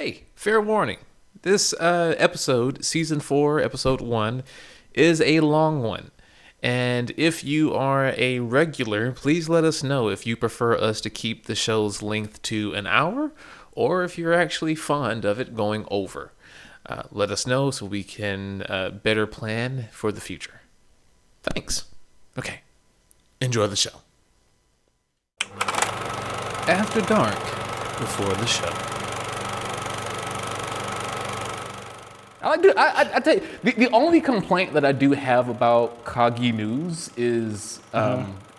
Hey, fair warning. This episode, season 4, episode 1, is a long one. And if you are a regular, please let us know if you prefer us to keep the show's length to an hour or if you're actually fond of it going over. Let us know so we can better plan for the future. Thanks. Okay, enjoy the show. After dark, before the show. I tell you, the only complaint that I do have about Kagi News is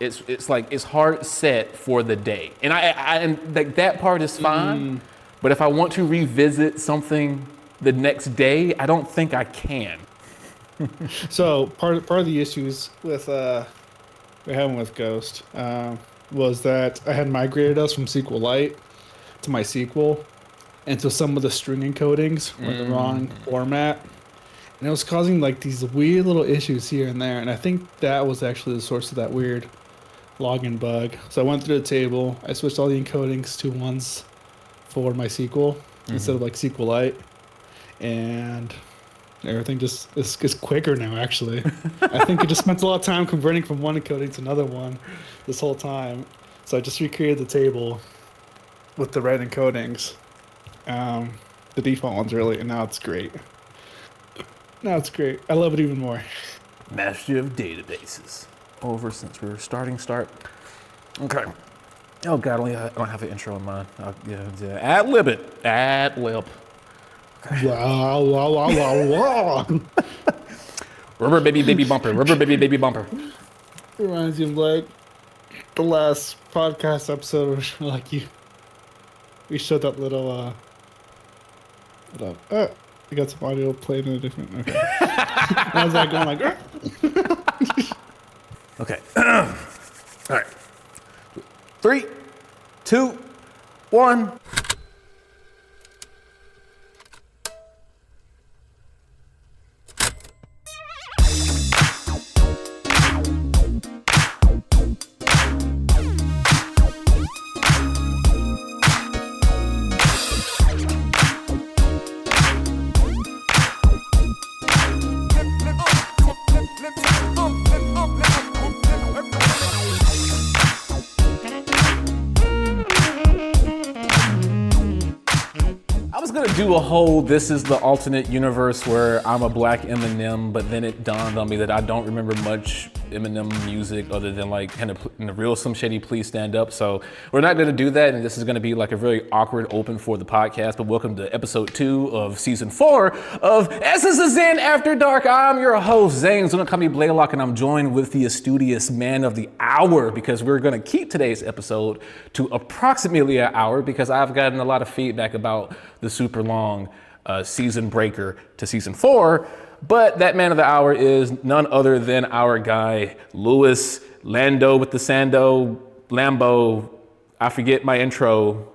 it's hard set for the day, and and like that part is fine. But if I want to revisit something the next day, I don't think I can. So part of the issues with we're having with Ghost was that I had migrated us from SQLite to MySQL. And so some of the string encodings were in the wrong format. And it was causing like these weird little issues here and there. And I think that was actually the source of that weird login bug. So I went through the table. I switched all the encodings to ones for MySQL instead of like SQLite. And everything just is quicker now, actually. I think it just spent a lot of time converting from one encoding to another one this whole time. So I just recreated the table with the right encodings. The default ones really, and now it's great. Now it's great. I love it even more. Mastery of databases. Over since we're start. Okay. Oh God, I don't have an intro in mind. Ad lib it. Ad lib. Okay. Wow. Rubber baby bumper. Rubber baby bumper. It reminds you of like the last podcast episode where like we showed that little I got some audio played in a different. Okay. I was like going like. Okay. All right. 3, 2, 1. Do a whole this is the alternate universe where I'm a black Eminem, but then it dawned on me that I don't remember much Eminem music other than like kind of in the real Slim Shady Please Stand Up. So we're not going to do that, and this is going to be like a very awkward open for the podcast. But welcome to episode 2 of season 4 of Essence of Zane After Dark. I'm your host Zane. So don't call me Blaylock, and I'm joined with the studious man of the hour because we're going to keep today's episode to approximately an hour because I've gotten a lot of feedback about the super long season breaker to season 4, but that man of the hour is none other than our guy Louis Lando with the Sando Lambo. I forget my intro.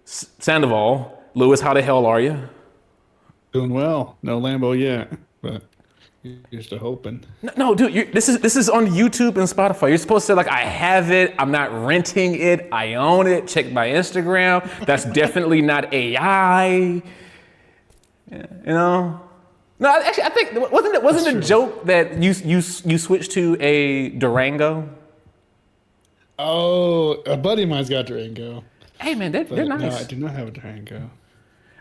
Sandoval. Louis, how the hell are you? Doing well. No Lambo yet, but you're still hoping. No, dude. This is on YouTube and Spotify. You're supposed to say like, I have it. I'm not renting it. I own it. Check my Instagram. That's definitely not AI. Yeah, you know. No, actually, I think wasn't the joke that you switched to a Durango? Oh, a buddy of mine's got Durango. Hey man, they're nice. No, I do not have a Durango.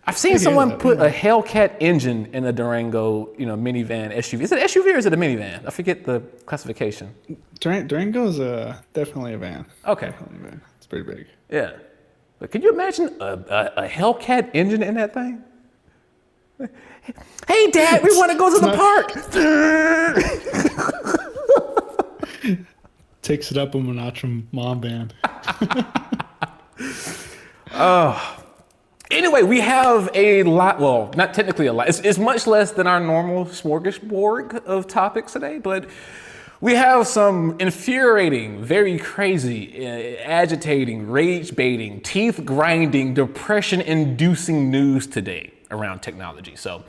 I've seen someone put a Hellcat engine in a Durango, minivan SUV. Is it an SUV or is it a minivan? I forget the classification. Durango's definitely a van. Okay. Definitely a van. It's pretty big. Yeah. But can you imagine a Hellcat engine in that thing? Hey, Dad, we want to go to the park. Takes it up a notch from Mom Band. Anyway, we have a lot, well, not technically a lot. It's much less than our normal smorgasbord of topics today, but we have some infuriating, very crazy, agitating, rage-baiting, teeth-grinding, depression-inducing news today around technology. So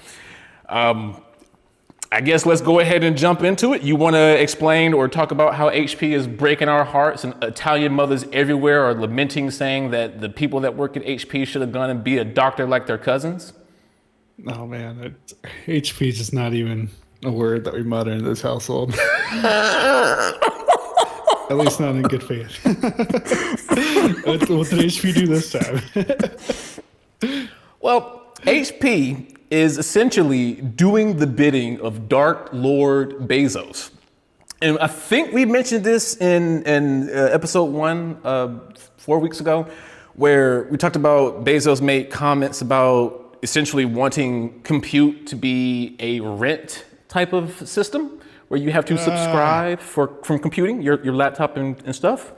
I guess let's go ahead and jump into it. You want to explain or talk about how HP is breaking our hearts, and Italian mothers everywhere are lamenting, saying that the people that work at HP should have gone and be a doctor like their cousins? Oh man, HP is just not even a word that we mutter in this household. At least not in good faith. What did HP do this time? Well, HP is essentially doing the bidding of Dark Lord Bezos. And I think we mentioned this in episode 1 4 weeks ago, where we talked about Bezos made comments about essentially wanting compute to be a rent type of system where you have to subscribe from computing, your laptop and stuff.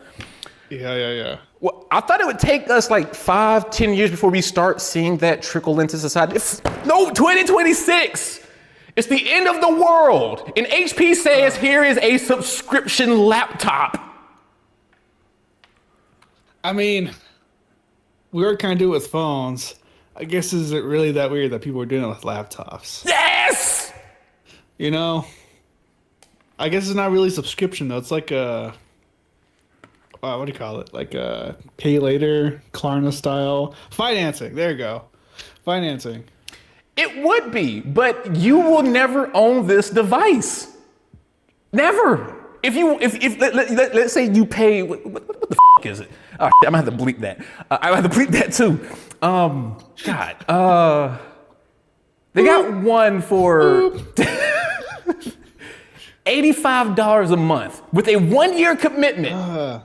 Yeah. Well, I thought it would take us like 5-10 years before we start seeing that trickle into society. No, 2026. It's the end of the world. And HP says, here is a subscription laptop. I mean, we were kind of doing it with phones. I guess is it really that weird that people are doing it with laptops? Yes! You know, I guess it's not really subscription though. It's like a, what do you call it? Like a pay later, Klarna style financing. There you go, financing. It would be, but you will never own this device. Never. If let's say you pay, what the f is it? Oh, I'm gonna have to bleep that. I'm gonna have to bleep that too. They got one for $85 a month with a 1-year commitment.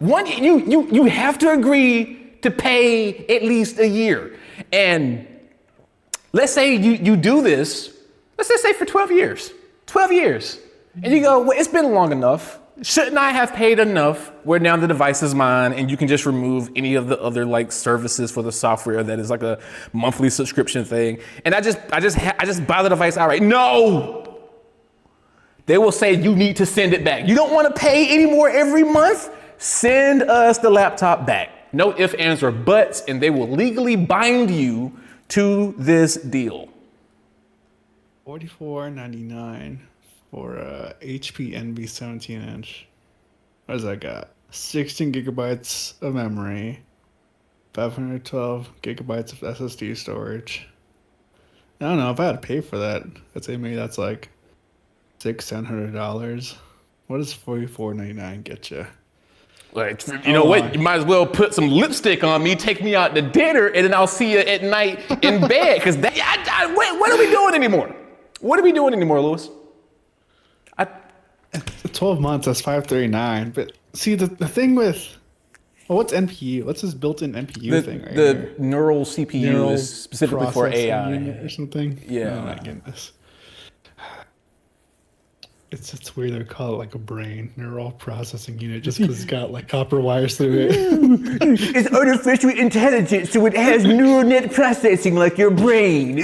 You have to agree to pay at least a year. And let's say you do this, let's just say for 12 years. 12 years. And you go, well, it's been long enough. Shouldn't I have paid enough where now the device is mine and you can just remove any of the other like services for the software that is like a monthly subscription thing? And I just buy the device outright. No! They will say you need to send it back. You don't want to pay any more every month? Send us the laptop back. No ifs, ands, or buts, and they will legally bind you to this deal. $44.99 for a HP Envy 17-inch. What does that got? 16 gigabytes of memory, 512 gigabytes of SSD storage. I don't know if I had to pay for that. I'd say maybe that's like $600-$700. What does $44.99 get you? Like, you know what? You might as well put some lipstick on me, take me out to dinner, and then I'll see you at night in bed. Because what are we doing anymore? What are we doing anymore, Lewis? 12 months, that's $539. But see, the thing with, well, what's NPU? What's this built-in NPU thing right the here? neural CPU is specifically for AI. Unit or something? Yeah. Oh my goodness. It's weird they call it like a brain, neural processing unit, just because it's got like copper wires through it. It's artificial intelligence, so it has neural net processing like your brain.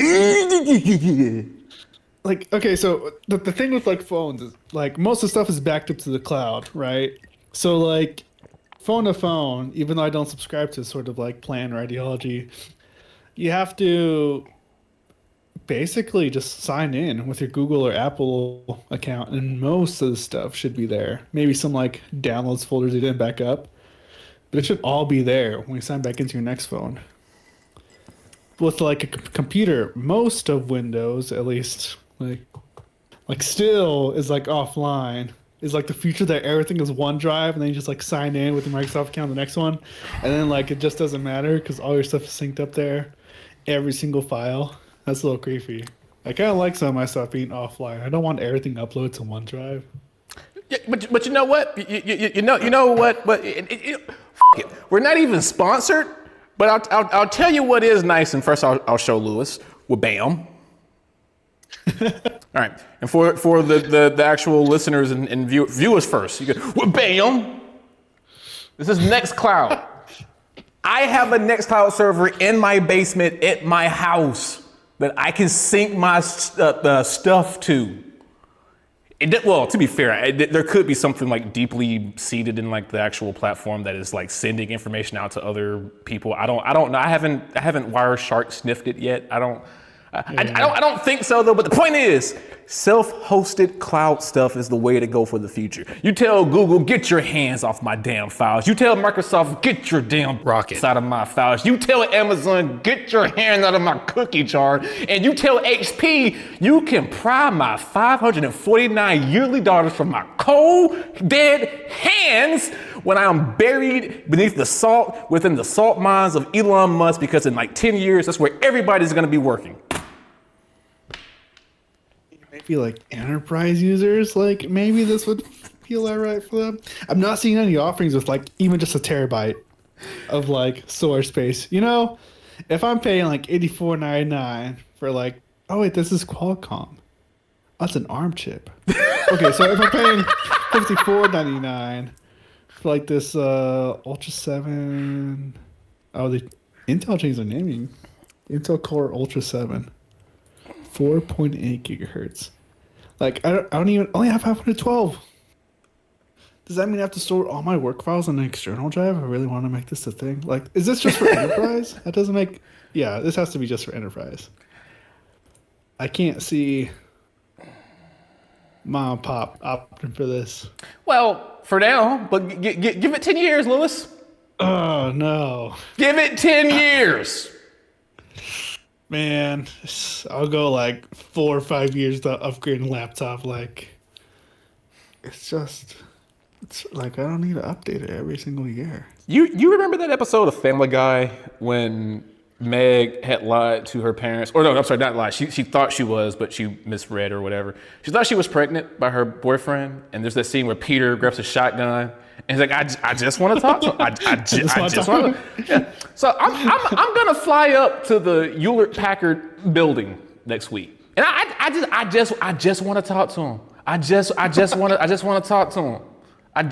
Like, okay, so the thing with like phones is like most of the stuff is backed up to the cloud, right? So like phone to phone, even though I don't subscribe to sort of like plan or ideology, you have to basically just sign in with your Google or Apple account, and most of the stuff should be there. Maybe some like downloads folders you didn't back up, but it should all be there when you sign back into your next phone. With like a computer, most of Windows, at least, like still is like offline. Is like the future that everything is OneDrive, and then you just like sign in with the Microsoft account on the next one, and then like it just doesn't matter because all your stuff is synced up there, every single file. That's a little creepy. I kind of like some of my stuff being offline. I don't want everything uploaded to OneDrive. Yeah, but you know what? You know what? But it. We're not even sponsored. But I'll tell you what is nice, and first I'll show Lewis. Well, bam. All right, and for the actual listeners and viewers first, you go, well, bam. This is Nextcloud. I have a Nextcloud server in my basement at my house that I can sync my stuff to. Well, to be fair, there could be something like deeply seated in like the actual platform that is like sending information out to other people. I don't know. I haven't Wireshark sniffed it yet. I I don't think so though, but the point is, self-hosted cloud stuff is the way to go for the future. You tell Google, get your hands off my damn files. You tell Microsoft, get your damn rockets out of my files. You tell Amazon, get your hand out of my cookie jar. And you tell HP, you can pry my 549 yearly dollars from my cold, dead hands when I am buried beneath the salt, within the salt mines of Elon Musk, because in like 10 years, that's where everybody's gonna be working. Maybe like enterprise users, like maybe this would feel alright for them. I'm not seeing any offerings with like even just a terabyte of like storage space. You know, if I'm paying like $84.99 for like, oh wait, this is Qualcomm. That's an ARM chip. Okay, so if I'm paying $54.99 for like this Ultra 7, oh, the Intel changed their naming. Intel Core Ultra 7. 4.8 gigahertz. Like I don't even only have 512. Does that mean I have to store all my work files on an external drive? I really want to make this a thing. Like, is this just for enterprise? That doesn't make. Yeah, this has to be just for enterprise. I can't see mom and pop opting for this. Well, for now, but give it 10 years, Lewis. Oh no! Give it 10 years. Man, I'll go like 4 or 5 years to upgrade a laptop. Like, it's like I don't need to update it every single year. You remember that episode of Family Guy when Meg had lied to her parents? Or no, I'm sorry, not lied. She thought she was, but she misread or whatever. She thought she was pregnant by her boyfriend. And there's that scene where Peter grabs a shotgun and he's like, I just want to talk to him. I just want to. Yeah. So I'm gonna fly up to the Hewlett Packard building next week, and I just want to talk to him. I just want to talk to him. I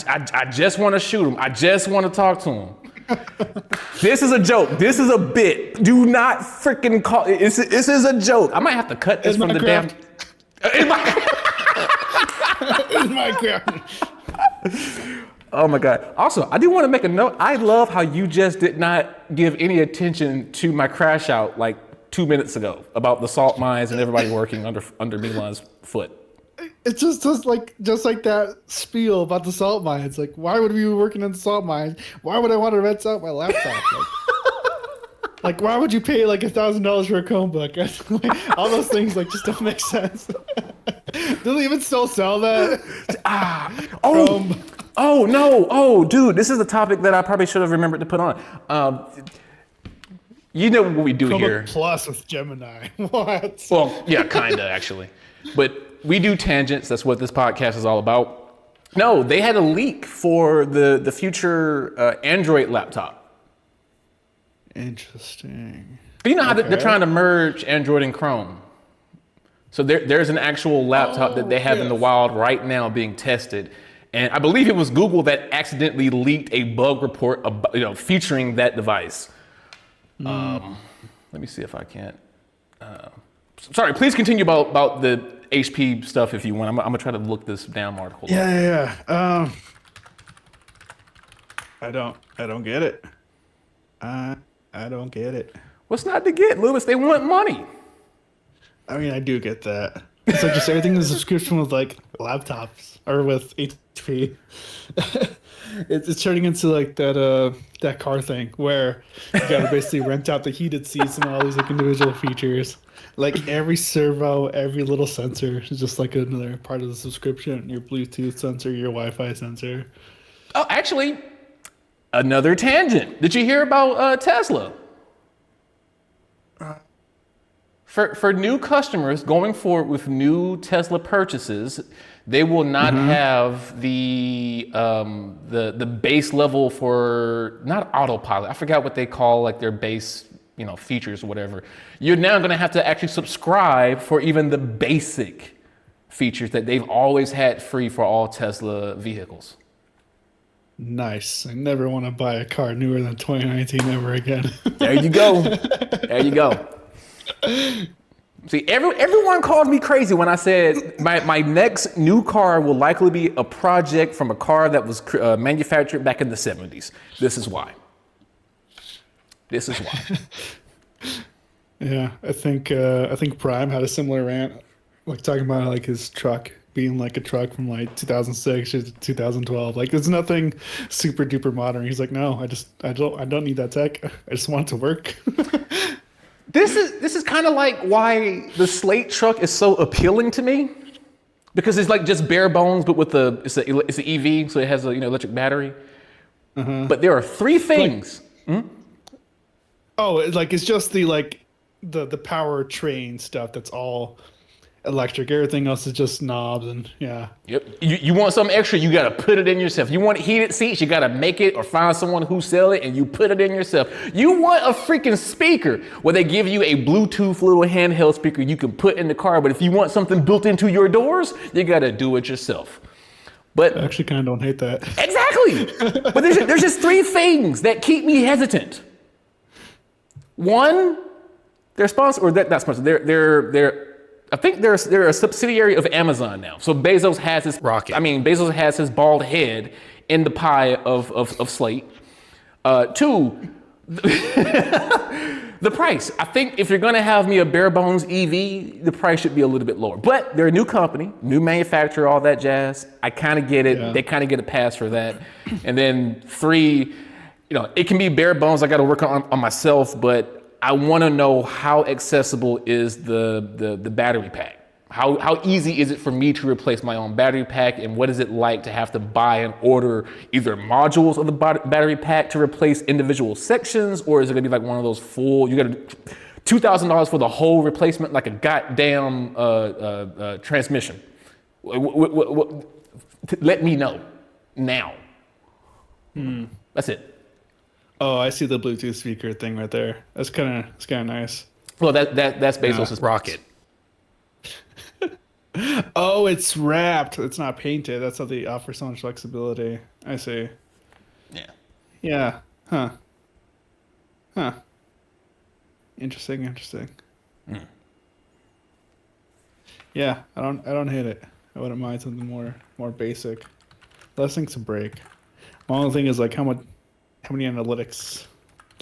just want to shoot him. I just want to talk to him. This is a joke. This is a bit. Do not freaking call. This is a joke. I might have to cut this from the damn. In Minecraft. Oh my God. Also, I do want to make a note. I love how you just did not give any attention to my crash out like 2 minutes ago about the salt mines and everybody working under Milan's foot. It's just like that spiel about the salt mines. Like, why would we be working in the salt mines? Why would I want to rent out my laptop? Like, why would you pay like $1,000 for a Chromebook? All those things like just don't make sense. Do they even still sell that? Oh no! Oh, dude, this is a topic that I probably should have remembered to put on. You know what we do Chromebook here? Plus with Gemini. What? Well, yeah, kinda actually, but we do tangents. That's what this podcast is all about. No, they had a leak for the future Android laptop. Interesting. You know how they're trying to merge Android and Chrome. So there's an actual laptop that they have in the wild right now being tested. And I believe it was Google that accidentally leaked a bug report about, featuring that device. Let me see if I can't. Sorry, please continue about the HP stuff if you want. I'm gonna try to look this damn article up. Yeah. I don't get it. I don't get it. What's not to get, Lewis? They want money. I mean, I do get that. It's like just everything in the subscription with like laptops or with HP. It's turning into like that car thing where you gotta basically rent out the heated seats and all these like individual features. Like every servo, every little sensor is just like another part of the subscription. Your Bluetooth sensor, your Wi-Fi sensor. Oh, actually, another tangent. Did you hear about Tesla? For new customers going forward with new Tesla purchases, they will not have the base level for not autopilot. I forgot what they call like their base features or whatever. You're now going to have to actually subscribe for even the basic features that they've always had free for all Tesla vehicles. Nice. I never want to buy a car newer than 2019 ever again. There you go. There you go. See, everyone called me crazy when I said my next new car will likely be a project from a car that was manufactured back in the 70s. This is why. Yeah, I think Prime had a similar rant, like talking about like his truck being like a truck from like 2006 to 2012. Like there's nothing super duper modern. He's like, no, I don't need that tech. I just want it to work. This is kind of like why the Slate truck is so appealing to me because it's like just bare bones, but with the it's an EV, so it has a electric battery. But there are three Like, things. oh, like it's just the like the power train stuff that's all electric. Everything else is just knobs and yeah. Yep. You want something extra, you gotta put it in yourself. You want heated seats, you gotta make it or find someone who sell it and you put it in yourself. You want a freaking speaker where they give you a Bluetooth little handheld speaker you can put in the car, but if you want something built into your doors, you gotta do it yourself. But I actually kind of don't hate that. exactly. But there's just three things that keep me hesitant. One, they're sponsored, or not sponsored. They're. I think they're a subsidiary of Amazon now. So Bezos has his Rocket. I mean, Bezos has his bald head in the pie of Slate. Two, the price. I think if you're gonna have me a bare bones EV, the price should be a little bit lower. But they're a new company, new manufacturer, all that jazz. I kind of get it. Yeah. They kind of get a pass for that. And then three, it can be bare bones. I got to work on myself, but I want to know how accessible is the battery pack. How easy is it for me to replace my own battery pack, and what is it like to have to buy and order either modules of the battery pack to replace individual sections, or is it gonna be like one of those full? You got $2,000 for the whole replacement, like a goddamn transmission. Let me know now. That's it. Oh, I see the Bluetooth speaker thing right there. It's kind of nice. Well, that's Bezos' Rocket. Oh, it's wrapped. It's not painted. That's how they offer so much flexibility. I see. Yeah. Yeah. Huh. Huh. Interesting. Yeah, I don't hate it. I wouldn't mind something more basic. Less things to break. My only thing is like how many analytics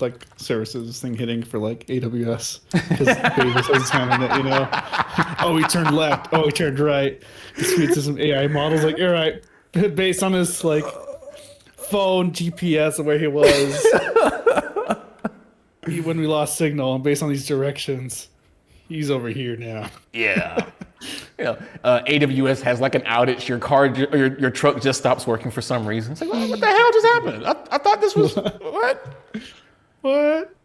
like services is this thing hitting for like AWS because Bezos has his hand in it, Oh, he turned left. Oh, he turned right. This feeds to some AI models like, all right, based on his like phone GPS of where he was when we lost signal, and based on these directions, he's over here now. Yeah. AWS has like an outage. Your car, your truck just stops working for some reason. It's like, what the hell just happened? I thought this was what? What?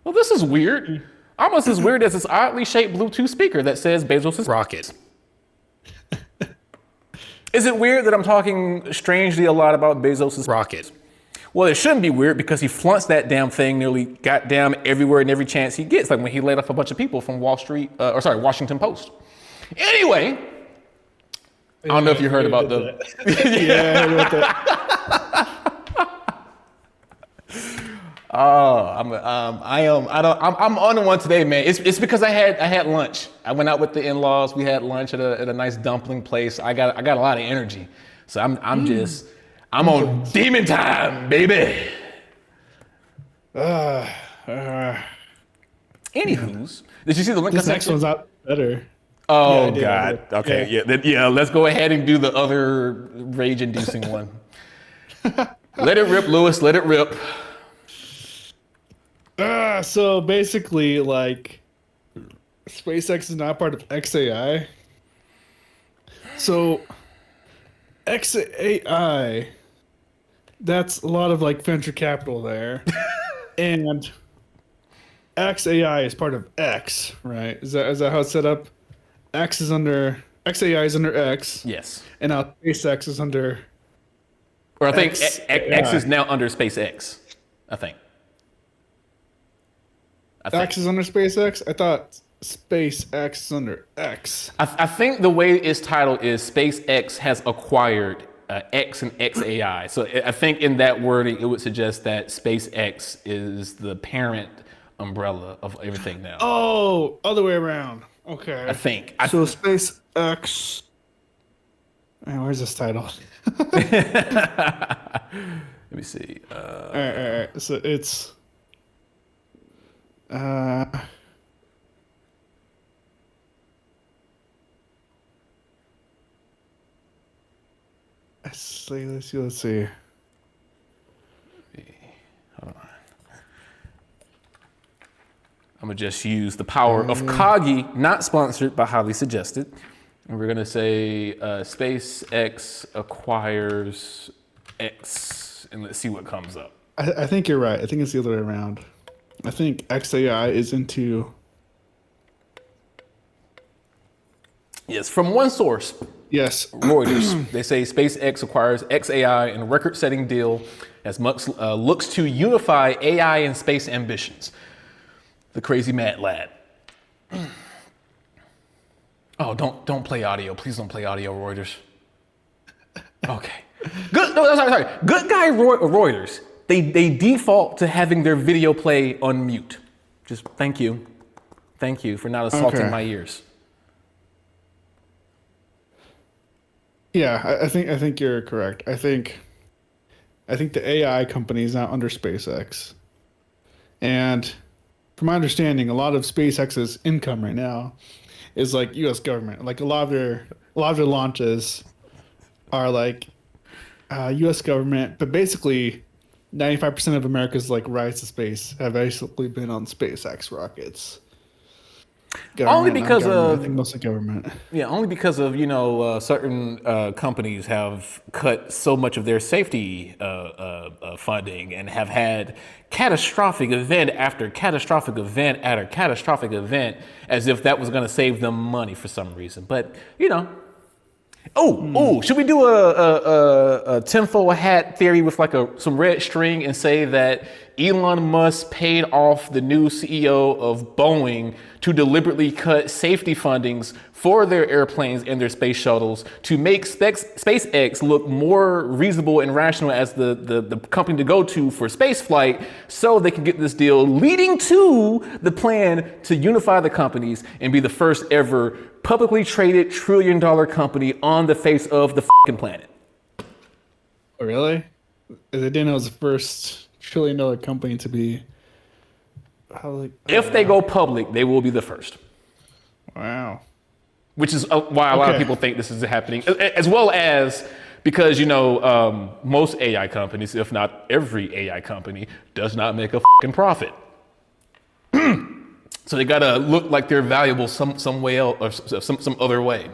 Well, this is weird. Almost as weird as this oddly shaped Bluetooth speaker that says Bezos' Rocket. Is it weird that I'm talking strangely a lot about Bezos' Rocket. Well, it shouldn't be weird because he flaunts that damn thing nearly goddamn everywhere and every chance he gets. Like when he laid off a bunch of people from Washington Post. Anyway, I don't know if you heard about the. Yeah, I heard about that. I'm on one today, man. It's because I had lunch. I went out with the in-laws. We had lunch at a nice dumpling place. I got a lot of energy, so I'm on demon time, baby. Anywho's, did you see the link? This next one's not better. Oh Yeah, I did. God. Okay. Yeah. Let's go ahead and do the other rage-inducing one. Let it rip, Lewis. Let it rip. So basically, like, SpaceX is not part of XAI. So, XAI, that's a lot of like venture capital there, and XAI is part of X, right? Is that how it's set up? XAI is under X, Yes. and now SpaceX is under. Or I think X- X yeah. is now under SpaceX. I think. X is under SpaceX. I thought SpaceX is under X. I think the way its title is SpaceX has acquired X and XAI. So I think in that wording, it would suggest that SpaceX is the parent umbrella of everything now. Oh, other way around. Okay. I think. So SpaceX. Man, where's this title? Let me see. All right. So it's. Let's see. Hold on. I'm gonna just use the power of Kagi, not sponsored, but highly suggested. And we're gonna say SpaceX acquires X, and let's see what comes up. I think you're right. I think it's the other way around. I think XAI is into. Yes, from one source, Yes. Reuters. They say SpaceX acquires XAI in a record-setting deal as Musk looks to unify AI and space ambitions. The crazy mad lad. Oh, don't play audio. Please don't play audio, Reuters. Okay. Good. No, sorry. Good guy Reuters. They default to having their video play on mute. Just thank you for not assaulting my ears. Yeah, I think you're correct. I think the AI company is now under SpaceX, and from my understanding, a lot of SpaceX's income right now is like U.S. government. Like a lot of their launches are like U.S. government, but basically 95% of America's like rides to space have basically been on SpaceX rockets. Only because of, I think mostly government. Yeah, only because of certain companies have cut so much of their safety funding and have had catastrophic event after catastrophic event after catastrophic event, as if that was going to save them money for some reason. But should we do a tinfoil hat theory with like some red string and say that Elon Musk paid off the new CEO of Boeing to deliberately cut safety fundings for their airplanes and their space shuttles to make SpaceX look more reasonable and rational as the company to go to for space flight, so they can get this deal, leading to the plan to unify the companies and be the first ever publicly traded $1 trillion company on the face of the fucking planet. Oh, really? They didn't know it was the first $1 trillion company to be. If they go public, they will be the first. Wow. Which is why a lot of people think this is happening, as well as because, most AI companies, if not every AI company, does not make a fucking profit. So they gotta look like they're valuable some way else or some other way.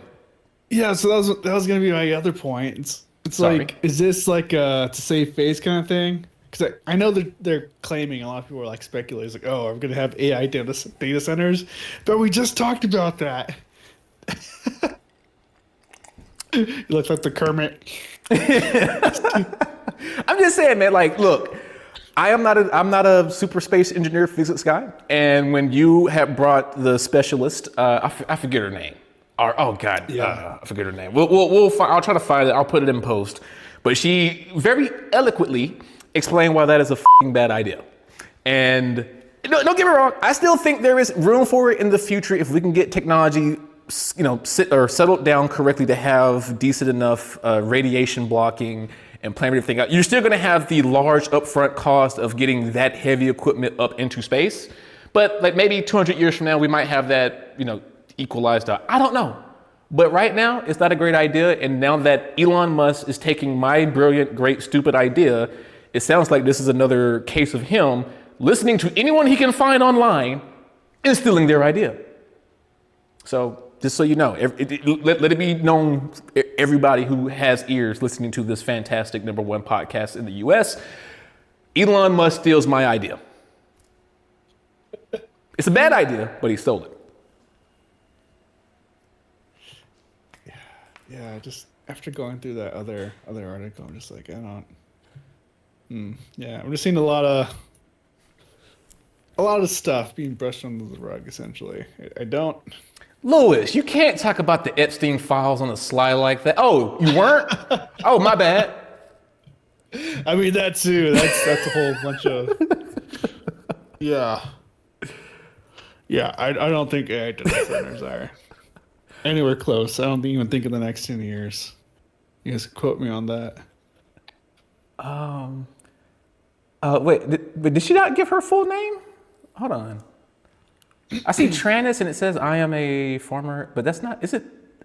Yeah, so that was gonna be my other point. It's like, is this like a to save face kind of thing? Because I know they're claiming, a lot of people are like speculating, like, oh, I'm gonna have AI data centers, but we just talked about that. You look like the Kermit. I'm just saying, man. Like, look, I'm not a super space engineer physics guy, and when you have brought the specialist, I forget her name. I forget her name. I'll try to find it. I'll put it in post. But she very eloquently explained why that is a fucking bad idea. And don't get me wrong, I still think there is room for it in the future if we can get technology, settled down correctly to have decent enough radiation blocking and plan everything out. You're still going to have the large upfront cost of getting that heavy equipment up into space, but like maybe 200 years from now, we might have that, equalized out. I don't know. But right now, it's not a great idea. And now that Elon Musk is taking my brilliant, great, stupid idea, it sounds like this is another case of him listening to anyone he can find online and stealing their idea. So just so you know, let it be known, everybody who has ears listening to this fantastic #1 podcast in the US, Elon Musk steals my idea. It's a bad idea, but he stole it. Yeah, just after going through that other article, I'm just like, I don't. Yeah, I'm just seeing a lot of stuff being brushed under the rug. Essentially, I don't. Lewis, you can't talk about the Epstein files on the sly like that. Oh, you weren't? Oh, my bad. I mean, that too. That's a whole bunch of. Yeah. Yeah, I don't think AI data centers are anywhere close. I don't even think in the next 10 years. You guys quote me on that. Wait, did she not give her full name? Hold on. I see Trannis and it says I am a former, but that's not, is it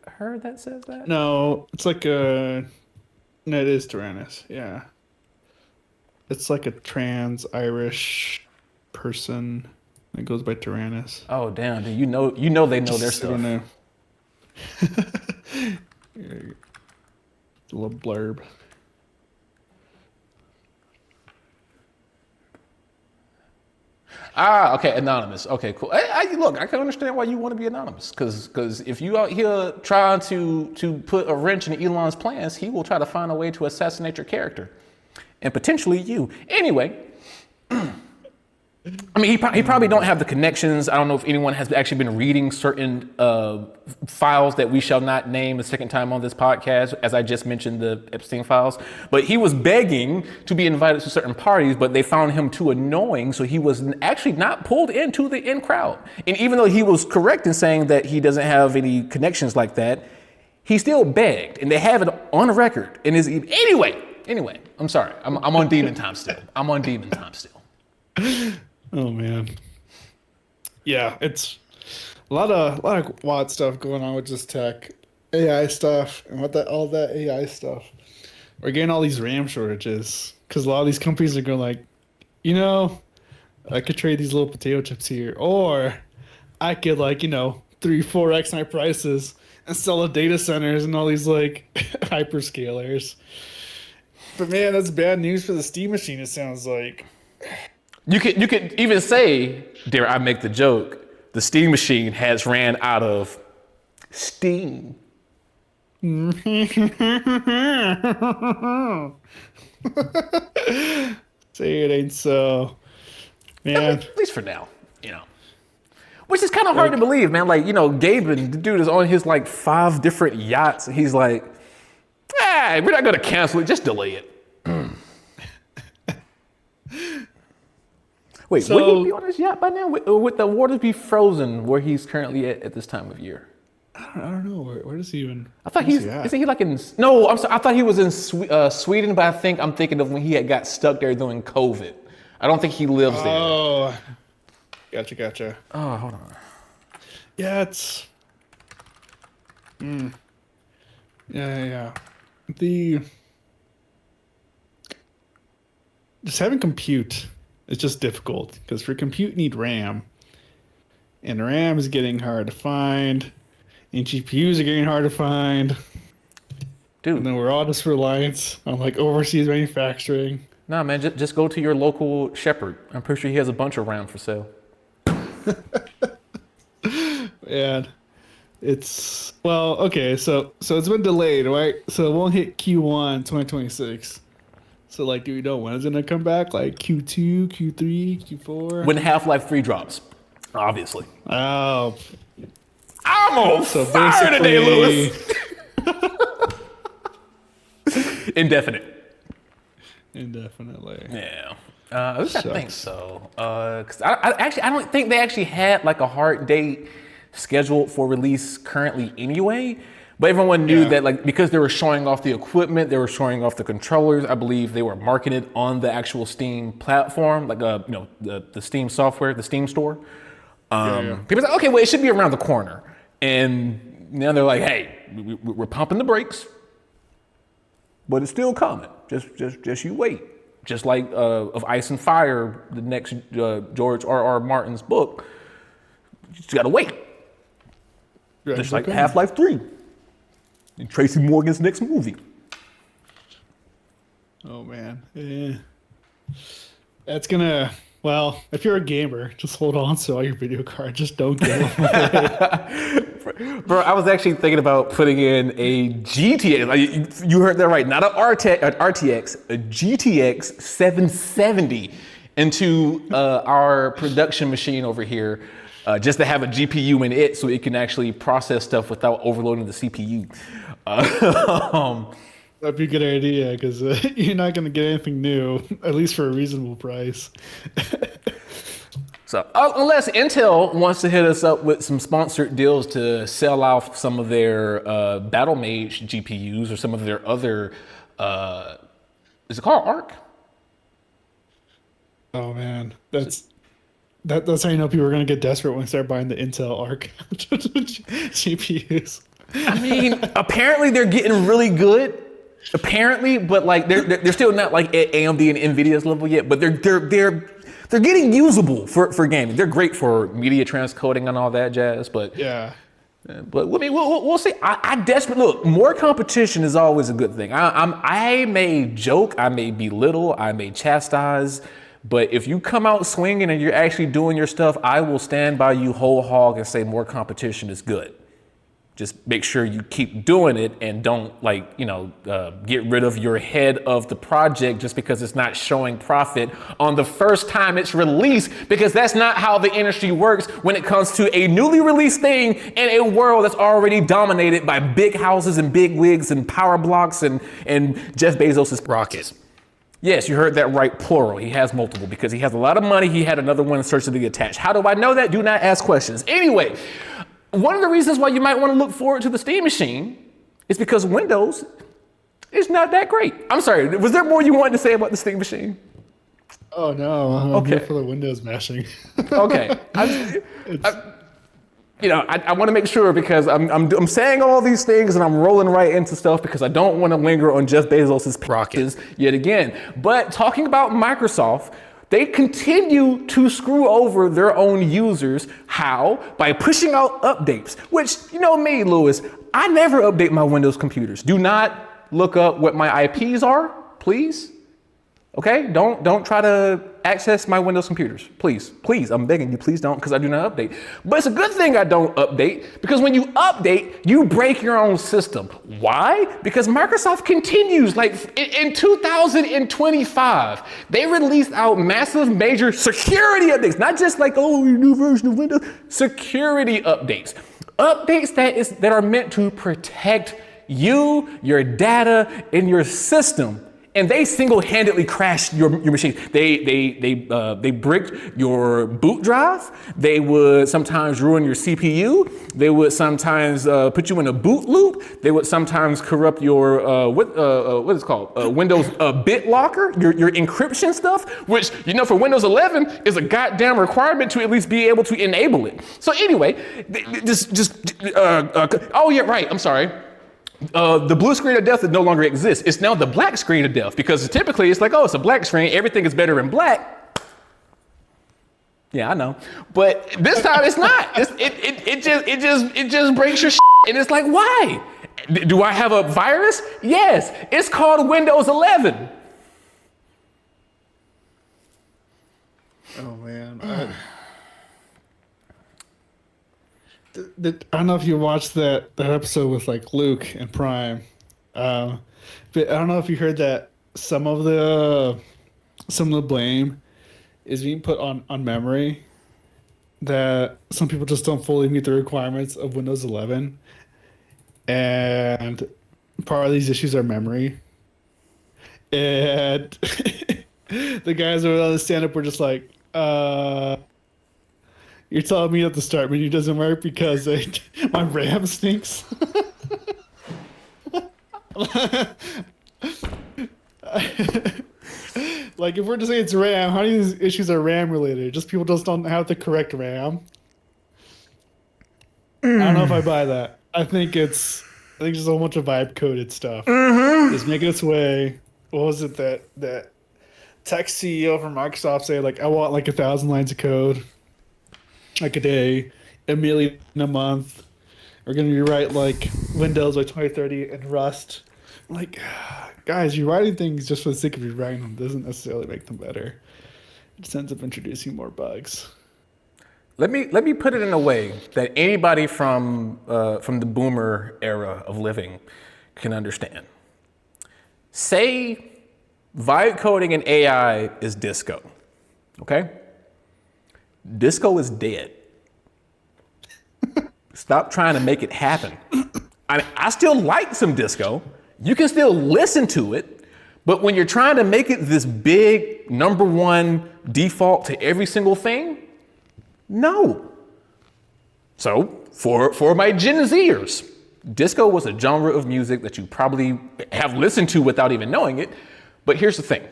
her that says that? No, it's like a No, it is Tyrannus. Yeah, it's like a trans Irish person that goes by Tyrannus. Oh damn, dude, you know they know their Just so you stuff. know. Here, a little blurb. Ah, okay, anonymous. Okay, cool. Look, I can understand why you want to be anonymous, because if you out here trying to put a wrench in Elon's plans, he will try to find a way to assassinate your character, and potentially you. Anyway, I mean, he probably don't have the connections. I don't know if anyone has actually been reading certain files that we shall not name a second time on this podcast, as I just mentioned the Epstein files. But he was begging to be invited to certain parties, but they found him too annoying, so he was actually not pulled into the in crowd. And even though he was correct in saying that he doesn't have any connections like that, he still begged, and they have it on record. And is anyway. I'm sorry. I'm on demon time still. I'm on demon time still. Oh man. Yeah, it's a lot of wild stuff going on with just tech, AI stuff, and all that AI stuff. We're getting all these RAM shortages because a lot of these companies are going like, I could trade these little potato chips here, or I could 3-4x my prices and sell the data centers and all these like hyperscalers. But man, that's bad news for the Steam machine. It sounds like. You could even say, dare I make the joke, the Steam machine has ran out of steam. Say it ain't so. Man. At least for now, Which is kind of hard to believe, man. Like, Gaben, the dude is on his 5 different yachts, and he's like, we're not gonna cancel it, just delay it. Wait, So, would he be on his yacht by now? Would the waters be frozen where he's currently at this time of year? I don't know. Where does he even? I thought isn't he in, no, I'm sorry, I thought he was in Sweden, but I'm thinking of when he had got stuck there during COVID. I don't think he lives there. Oh, gotcha. Oh, hold on. Yeah, it's. Yeah. Just having compute is just difficult because for compute you need RAM, and RAM is getting hard to find, and GPUs are getting hard to find. Dude. And then we're all just reliant on overseas manufacturing. Nah, man, just go to your local Shepherd. I'm pretty sure he has a bunch of RAM for sale. And it's okay. So it's been delayed, right? So it won't hit Q1 2026. So do we know when it's gonna come back? Q2, Q3, Q4? When Half-Life 3 drops, obviously. Oh, I'm on fire today, Lewis. Indefinitely. Yeah. At least I think so. Because I don't think they actually had a hard date scheduled for release currently anyway. But everyone knew that because they were showing off the equipment, they were showing off the controllers. I believe they were marketed on the actual Steam platform, the Steam software, the Steam store. People said, okay, well, it should be around the corner. And now they're like, hey, we're pumping the brakes, but it's still coming. Just you wait. Just like of Ice and Fire, the next George R.R. Martin's book, you just gotta wait. Just like Half-Life 3. And Tracy Morgan's next movie. Oh man. Yeah. That's gonna if you're a gamer, just hold on to all your video cards. Just don't give them away. Bro, I was actually thinking about putting in a GTX. You heard that right. Not an RTX, a GTX 770 into our production machine over here, just to have a GPU in it so it can actually process stuff without overloading the CPU. That'd be a good idea because you're not going to get anything new, at least for a reasonable price. So unless Intel wants to hit us up with some sponsored deals to sell off some of their Battle Mage GPUs or some of their other, is it called ARC? Oh man, that's how you know people are going to get desperate when they start buying the Intel ARC GPUs. I mean, apparently they're getting really good. Apparently, but like they're still not like at AMD and Nvidia's level yet, but they're getting usable for gaming. They're great for media transcoding and all that jazz, but Yeah. but I mean, we'll see. I desperately look. More competition is always a good thing. I may joke, I may belittle, I may chastise, but if you come out swinging and you're actually doing your stuff, I will stand by you whole hog and say more competition is good. Just make sure you keep doing it and don't get rid of your head of the project just because it's not showing profit on the first time it's released, because that's not how the industry works when it comes to a newly released thing in a world that's already dominated by big houses and big wigs and power blocks and Jeff Bezos's rockets. Yes, you heard that right, plural. He has multiple because he has a lot of money. He had another one searchingly attached. How do I know that? Do not ask questions. Anyway, one of the reasons why you might want to look forward to the Steam Machine is because Windows is not that great. I'm sorry, was there more you wanted to say about the Steam Machine? Oh no, I'm here for the Windows mashing. Okay, I want to make sure because I'm saying all these things and I'm rolling right into stuff because I don't want to linger on Jeff Bezos's rockets yet again. But talking about Microsoft, they continue to screw over their own users. How? By pushing out updates, which, you know me, Lewis, I never update my Windows computers. Do not look up what my IPs are, please. Okay? Don't try to access my Windows computers. Please, I'm begging you, please don't, because I do not update. But it's a good thing I don't update, because when you update, you break your own system. Why? Because Microsoft continues, like in 2025, they released out massive major security updates, not just like, oh, a new version of Windows, security updates. Updates that are meant to protect you, your data, and your system. And they single-handedly crashed your machine. They bricked your boot drive. They would sometimes ruin your CPU. They would sometimes put you in a boot loop. They would sometimes corrupt your what is it called? Windows BitLocker, your encryption stuff, which, for Windows 11 is a goddamn requirement to at least be able to enable it. So anyway, oh yeah, right. I'm sorry. The blue screen of death no longer exists. It's now the black screen of death, because typically it's like, oh, it's a black screen. Everything is better in black. Yeah, I know. But this time it's not. It just breaks your shit. And it's like, why? Do I have a virus? Yes. It's called Windows 11. Oh man. I don't know if you watched that episode with like Luke and Prime, but I don't know if you heard that some of the blame is being put on memory. That some people just don't fully meet the requirements of Windows 11, and part of these issues are memory. And the guys over on the stand-up were just like, you're telling me that the start menu doesn't work because my RAM stinks? Like, if we're to say it's RAM, how many of these issues are RAM related? Just people just don't have the correct RAM? I don't know if I buy that. I think it's just a whole bunch of vibe coded stuff. It's making its way. What was it that tech CEO from Microsoft say, like, I want like 1,000 lines of code, like a day, 1 million a month. We're going to rewrite like Windows by 2030 and Rust. Like, guys, you're writing things just for the sake of rewriting them doesn't necessarily make them better. It just ends up introducing more bugs. Let me put it in a way that anybody from the boomer era of living can understand. Say vibe coding and AI is disco, okay? Disco is dead. Stop trying to make it happen. I still like some disco. You can still listen to it, but when you're trying to make it this big number one default to every single thing, no. So for my Gen Zers, disco was a genre of music that you probably have listened to without even knowing it. But here's the thing.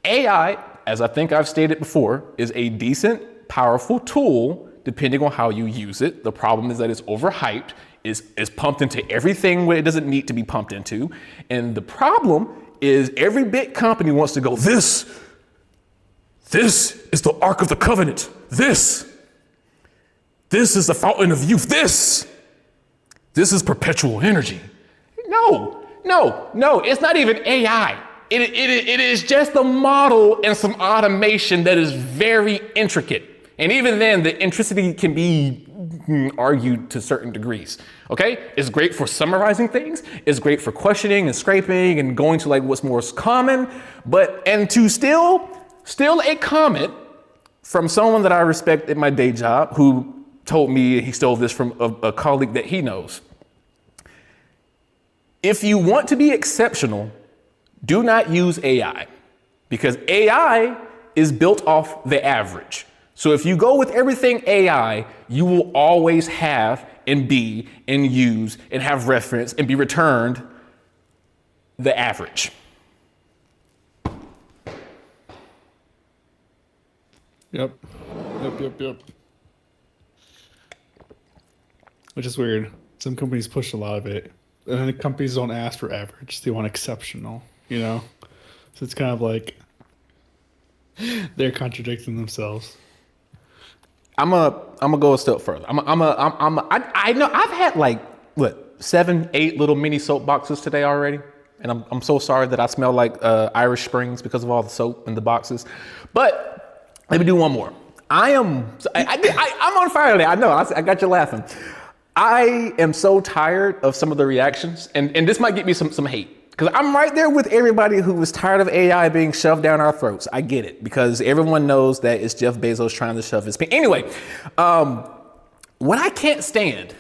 AI, as I think I've stated before, is a decent, powerful tool depending on how you use it. The problem is that it's overhyped, is pumped into everything where it doesn't need to be pumped into. And the problem is every big company wants to go, this is the Ark of the Covenant. This is the fountain of youth. This is perpetual energy. No, it's not even AI. It is just a model and some automation that is very intricate. And even then, the intricity can be argued to certain degrees. Okay? It's great for summarizing things. It's great for questioning and scraping and going to like what's most common. And to steal a comment from someone that I respect at my day job who told me he stole this from a colleague that he knows. If you want to be exceptional, do not use AI, because AI is built off the average. So if you go with everything AI, you will always have and be and use and have reference and be returned the average. Yep. Which is weird. Some companies push a lot of it, and then the companies don't ask for average; they want exceptional. You know, so it's kind of like they're contradicting themselves. I'm gonna go a step further. I know I've had like 7, 8 little mini soap boxes today already, and I'm so sorry that I smell like Irish Springs because of all the soap in the boxes. But let me do one more. I'm on fire today. I know. I got you laughing. I am so tired of some of the reactions, and this might get me some hate. Because I'm right there with everybody who was tired of AI being shoved down our throats. I get it, because everyone knows that it's Jeff Bezos trying to shove his pen. Anyway, what I can't stand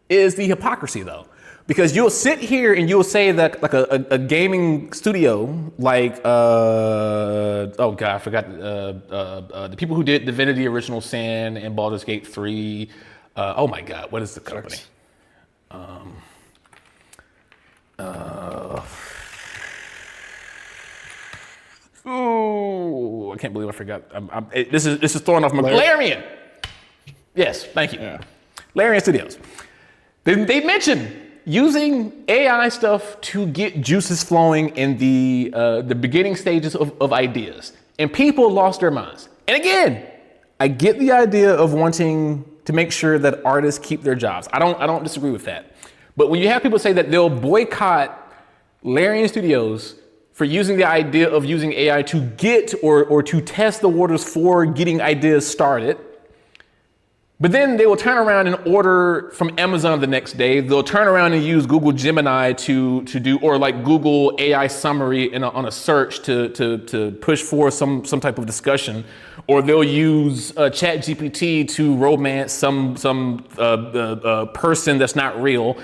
is the hypocrisy, though. Because you'll sit here and you'll say that like a gaming studio, like, oh God, I forgot, the people who did Divinity Original Sin and Baldur's Gate 3. Oh my God, what is the company? I can't believe I forgot. This is throwing off my Larian. Yes, thank you. Yeah. Larian Studios. They mentioned using AI stuff to get juices flowing in the beginning stages of ideas, and people lost their minds. And again, I get the idea of wanting to make sure that artists keep their jobs. I don't disagree with that. But when you have people say that they'll boycott Larian Studios for using the idea of using AI to get or to test the waters for getting ideas started, but then they will turn around and order from Amazon the next day. They'll turn around and use Google Gemini to do, or like Google AI summary on a search to push for some type of discussion, or they'll use ChatGPT to romance some person that's not real.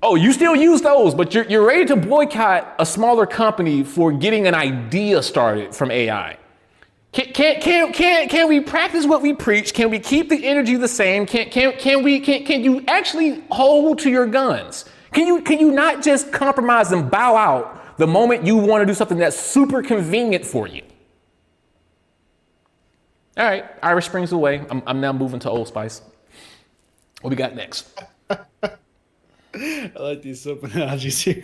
Oh, you still use those, but you're ready to boycott a smaller company for getting an idea started from AI. Can we practice what we preach? Can we keep the energy the same? Can you actually hold to your guns? Can you not just compromise and bow out the moment you want to do something that's super convenient for you? All right, Irish Springs away. I'm now moving to Old Spice. What we got next? I like these soap analogies here.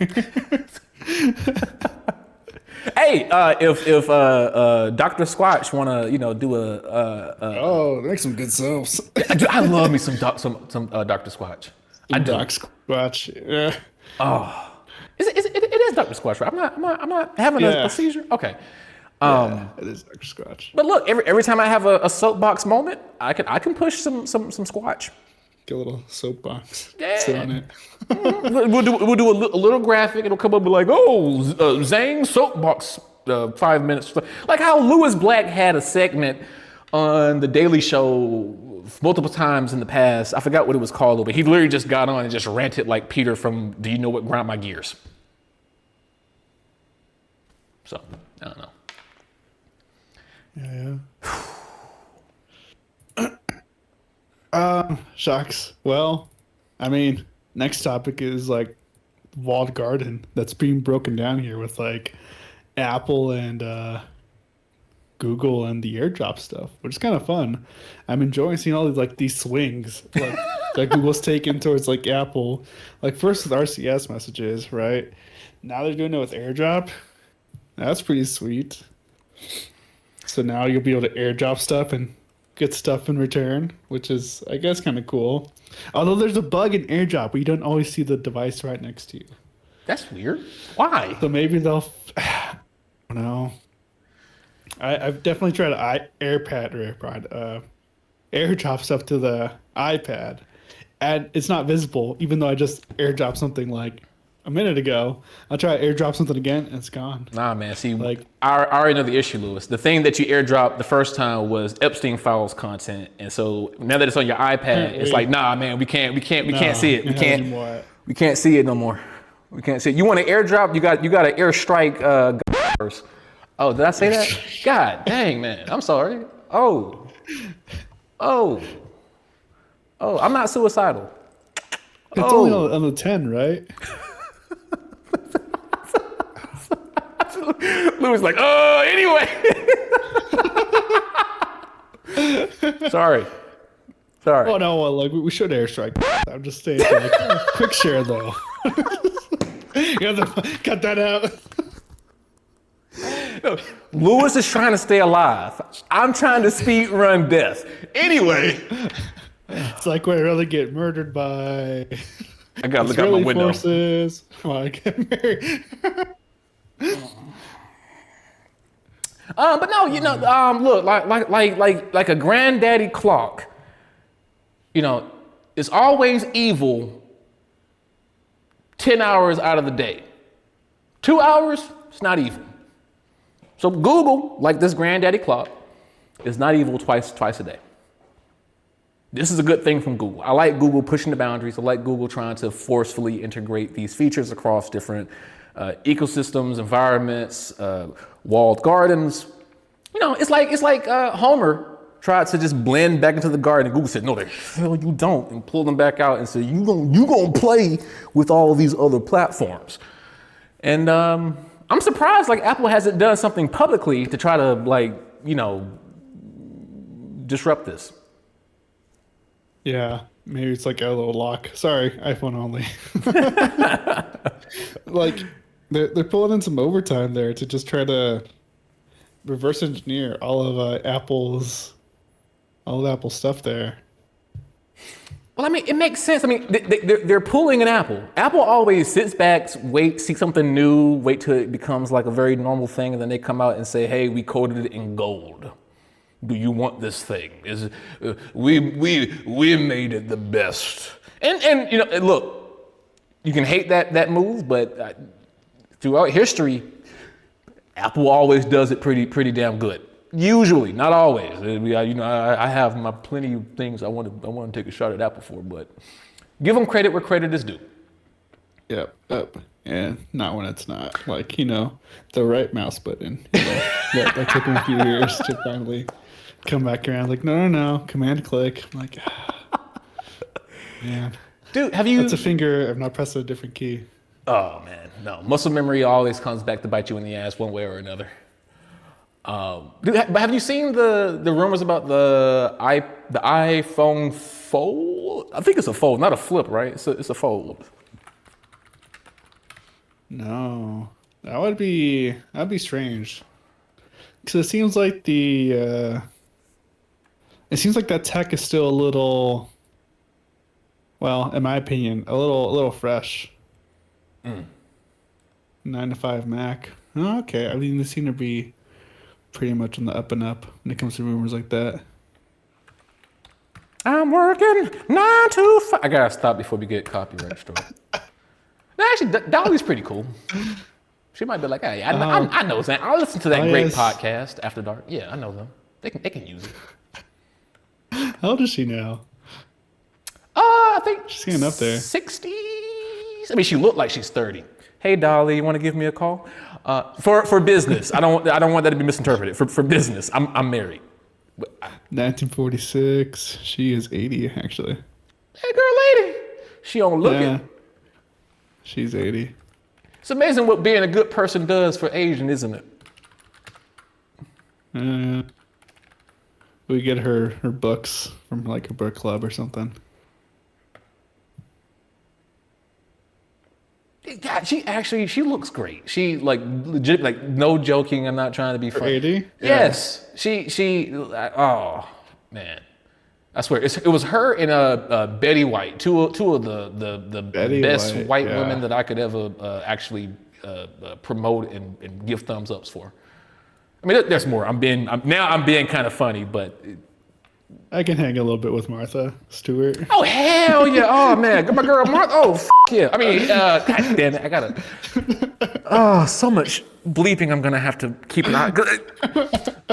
Hey, if Dr. Squatch wanna do oh, make some good soaps. I love me some Dr. Squatch. I do. Dr. Squatch. Yeah. Oh, it is Dr. Squatch, right? I'm not having a seizure. Okay. It is Dr. Squatch. But look, every time I have a soapbox moment, I can push some Squatch. Get a little soapbox. Yeah. Sit on it. We'll do a little graphic. It'll come up and be like, oh, Zane soapbox 5 minutes. Like how Lewis Black had a segment on The Daily Show multiple times in the past. I forgot what it was called, but he literally just got on and just ranted like Peter from Do You Know What Grind My Gears? So, I don't know. Yeah. Shucks. Well, I mean, next topic is like walled garden that's being broken down here with like Apple and Google and the AirDrop stuff, which is kind of fun. I'm enjoying seeing all these swings like that Google's taken towards like Apple. Like first with RCS messages, right? Now they're doing it with AirDrop. That's pretty sweet. So now you'll be able to AirDrop stuff and get stuff in return, which is I guess kind of cool. Although there's a bug in AirDrop where you don't always see the device right next to you. That's weird. Why? So maybe they'll I don't know. I've definitely tried AirDrop stuff to the iPad, and it's not visible, even though I just AirDropped something like a minute ago. I'll try to AirDrop something again, and it's gone. Nah, man. See, Like- I already know the issue, Lewis. The thing that you airdropped the first time was Epstein files content, and so now that it's on your iPad, it's like, nah, man, we can't see it. We can't see it no more. We can't see it. You want to airdrop? You got to airstrike first. Oh, did I say that? God dang, man. I'm sorry. Oh, I'm not suicidal. It's only on the 10, right? Louis like, anyway. Sorry. Oh no, well, like we should airstrike. I'm just saying, like, quick share though. You have to cut that out. Lewis is trying to stay alive. I'm trying to speed run death. Anyway. It's like when I really get murdered by I gotta look out my window. Forces. Well, I get married. But no, look, like a granddaddy clock, it's always evil 10 hours out of the day. 2 hours, it's not evil. So Google, like this granddaddy clock, is not evil twice a day. This is a good thing from Google. I like Google pushing the boundaries. I like Google trying to forcefully integrate these features across different ecosystems, environments, walled gardens. It's like Homer tried to just blend back into the garden, and Google said, "No, the hell you don't," and pulled them back out and said, "You gonna play with all of these other platforms." And I'm surprised like Apple hasn't done something publicly to try to disrupt this. Yeah, maybe it's like a little lock. Sorry, iPhone only. Like they're pulling in some overtime there to just try to reverse engineer all of Apple's stuff there. Well, I mean, it makes sense. I mean, they're pulling an Apple. Apple always sits back, see something new, wait till it becomes like a very normal thing, and then they come out and say, "Hey, we coded it in gold. Do you want this thing? We made it the best." And look, you can hate that move, but throughout history, Apple always does it pretty damn good. Usually, not always. I have my plenty of things I want to take a shot at Apple for, but give them credit where credit is due. Yep. And not when it's not like the right mouse button. That took them a few years to finally come back around. Like no, command click. I'm like, man, dude, have you? That's a finger. I've not pressed a different key. Oh man, no. Muscle memory always comes back to bite you in the ass one way or another. But have you seen the rumors about the iPhone Fold? I think it's a fold, not a flip, right? It's a fold. No, that'd be strange. Because it seems like it seems like that tech is still a little, well, in my opinion, a little fresh. 9 to 5 Mac. Oh, okay, I mean, they seem to be pretty much on the up and up when it comes to rumors like that. I'm working 9 to 5. I gotta stop before we get copyright struck. No, actually, Dolly's pretty cool. She might be like, "Hey, I know Zane. I'll listen to that great podcast After Dark. Yeah, I know them. They can use it." How old is she now? I think she's getting up there. 60s. I mean, she looked like she's 30. Hey, Dolly, you want to give me a call? For business. I don't want that to be misinterpreted. For business. I'm married. 1946. She is 80, actually. Hey, girl, lady. She don't look it. She's 80. It's amazing what being a good person does for Asian, isn't it? Uh, we get her books from like a book club or something. Yeah, she looks great. She like legit, like no joking. I'm not trying to be For funny. 80? Yes, oh man, I swear it was her and Betty White, two of the Betty best white yeah. women that I could ever actually promote and give thumbs ups for. I mean, there's more. I'm being kind of funny, but. I can hang a little bit with Martha Stewart. Oh hell yeah! Oh man, my girl Martha. Oh yeah! I mean, god damn it! I gotta. Oh, so much bleeping. I'm gonna have to keep an eye.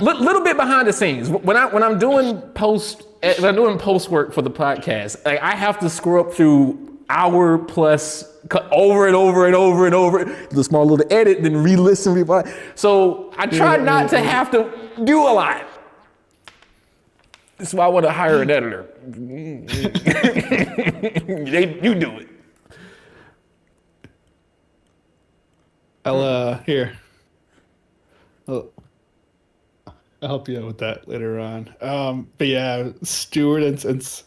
Little bit behind the scenes. When I'm doing post work for the podcast, like, I have to screw up through hour plus over and over and over and over. The small little edit, then re-listen, So I try not to have to do a lot. That's why I want to hire an editor. You do it. Here. I'll help you out with that later on. But yeah, Stewart and